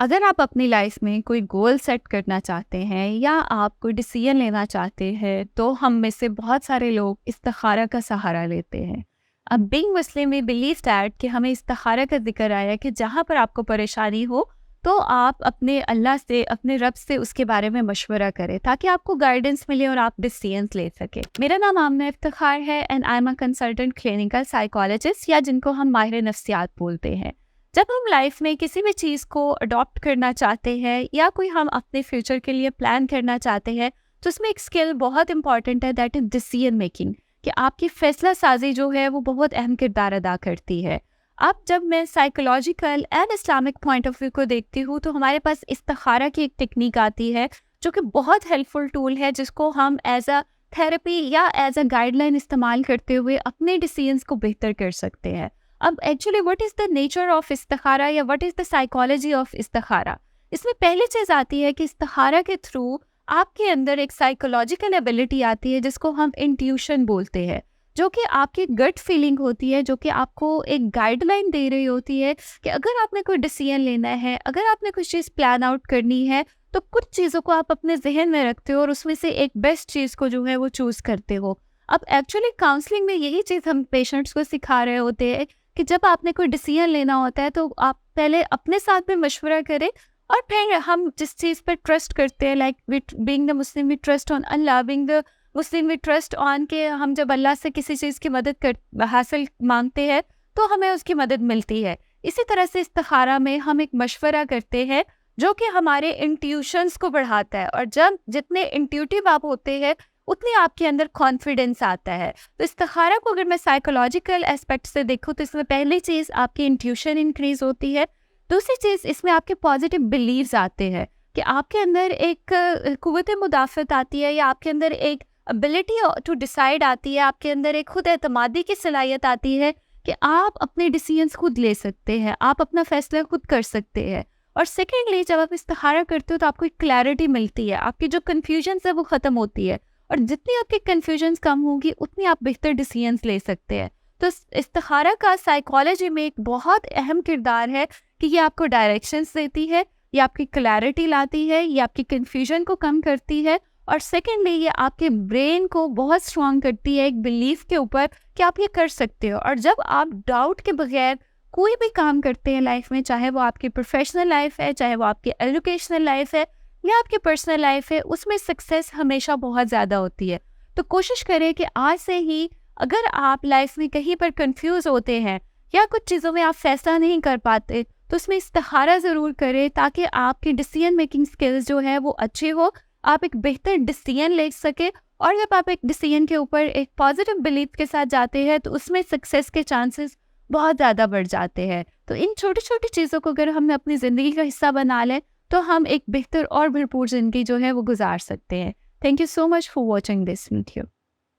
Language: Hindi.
अगर आप अपनी लाइफ में कोई गोल सेट करना चाहते हैं या आप कोई डिसीजन लेना चाहते हैं तो हम में से बहुत सारे लोग इस्तिखारा का सहारा लेते हैं। अब being Muslim we believe that कि हमें इस्तिखारा का जिक्र आया कि जहाँ पर आपको परेशानी हो तो आप अपने अल्लाह से, अपने रब से उसके बारे में मशवरा करें ताकि आपको गाइडेंस मिले और आप डिसीजन ले सके। मेरा नाम आमना इफ्तिखार है and I am a consultant clinical psychologist या जिनको हम माहिर नफ्सियात बोलते हैं। जब हम लाइफ में किसी भी चीज़ को अडॉप्ट करना चाहते हैं या कोई हम अपने फ्यूचर के लिए प्लान करना चाहते हैं तो उसमें एक स्किल बहुत इंपॉर्टेंट है, दैट इज डिसीजन मेकिंग, कि आपकी फैसला साजी जो है वो बहुत अहम किरदार अदा करती है। अब जब मैं psychological and Islamic point of view को देखती हूँ तो हमारे पास इस्तिखारा की एक टेक्निक आती है जो कि बहुत हेल्पफुल टूल है, जिसको हम एज अ थेरेपी या एज अ गाइडलाइन इस्तेमाल करते हुए अपने डिसीजंस को बेहतर कर सकते हैं। अब actually what is the nature of इस्तिखारा या what is the psychology of इस्तिखारा? इसमें पहली चीज़ आती है कि इस्तिखारा के थ्रू आपके अंदर एक साइकोलॉजिकल एबिलिटी आती है जिसको हम इंट्यूशन बोलते हैं, जो कि आपकी गट फीलिंग होती है, जो कि आपको एक गाइडलाइन दे रही होती है कि अगर आपने कोई डिसीजन लेना है, अगर आपने कुछ चीज़ प्लान आउट करनी है तो कुछ चीज़ों को आप अपने जहन में रखते हो और उसमें से एक बेस्ट चीज़ को जो है वो चूज़ करते हो। अब एक्चुअली काउंसलिंग में यही चीज़ हम पेशेंट्स को सिखा रहे होते हैं कि जब आपने कोई डिसीजन लेना होता है तो आप पहले अपने साथ में मशवरा करें और फिर हम जिस चीज़ पर ट्रस्ट करते हैं, like being the Muslim we trust on Allah, being the Muslim we trust on के हम जब अल्लाह से किसी चीज़ की मदद कर हासिल मांगते हैं तो हमें उसकी मदद मिलती है। इसी तरह से इस्तिखारा में हम एक मशवरा करते हैं जो कि हमारे इंट्यूशंस को बढ़ाता है, और जब जितने इंट्यूटिव आप होते हैं उतनी आपके अंदर कॉन्फिडेंस आता है। तो इस्तिखारा को अगर मैं साइकोलॉजिकल एस्पेक्ट से देखूँ तो इसमें पहली चीज़ आपकी इंट्यूशन इंक्रीज होती है। दूसरी चीज़ इसमें आपके पॉजिटिव बिलीव्स आते हैं कि आपके अंदर एक कुव्वत मुदाफ़त आती है या आपके अंदर एक एबिलिटी टू डिसाइड आती है, आपके अंदर एक खुद एतमादी की सलाहियत आती है कि आप अपने डिसीजंस खुद ले सकते हैं, आप अपना फैसला खुद कर सकते हैं। और सेकेंडली जब आप इस्तिखारा करते हो तो आपको एक क्लैरिटी मिलती है, आपकी जो कन्फ्यूजन है वो ख़त्म होती है, और जितनी आपकी कन्फ्यूजन्स कम होगी उतनी आप बेहतर डिसीजंस ले सकते हैं। तो इस्तिखारा का साइकोलॉजी में एक बहुत अहम किरदार है कि ये आपको डायरेक्शंस देती है, ये आपकी क्लैरिटी लाती है, ये आपकी कन्फ्यूजन को कम करती है, और सेकेंडली ये आपके ब्रेन को बहुत स्ट्रॉन्ग करती है एक बिलीफ के ऊपर कि आप ये कर सकते हो। और जब आप डाउट के बगैर कोई भी काम करते हैं लाइफ में, चाहे वो आपकी प्रोफेशनल लाइफ है, चाहे वो आपकी एजुकेशनल लाइफ है या आपकी पर्सनल लाइफ है, उसमें सक्सेस हमेशा बहुत ज़्यादा होती है। तो कोशिश करें कि आज से ही अगर आप लाइफ में कहीं पर कंफ्यूज होते हैं या कुछ चीज़ों में आप फैसला नहीं कर पाते तो उसमें इस्तिखारा ज़रूर करें ताकि आपकी डिसीजन मेकिंग स्किल्स जो है वो अच्छी हो, आप एक बेहतर डिसीजन ले सके, और जब आप एक डिसीजन के ऊपर एक पॉजिटिव बिलीफ के साथ जाते हैं तो उसमें सक्सेस के चांसेस बहुत ज़्यादा बढ़ जाते हैं। तो इन छोटी छोटी चीज़ों को अगर हम अपनी ज़िंदगी का हिस्सा बना लें तो हम एक बेहतर और भरपूर ज़िंदगी जो है वो गुजार सकते हैं। Thank you so much for watching this video.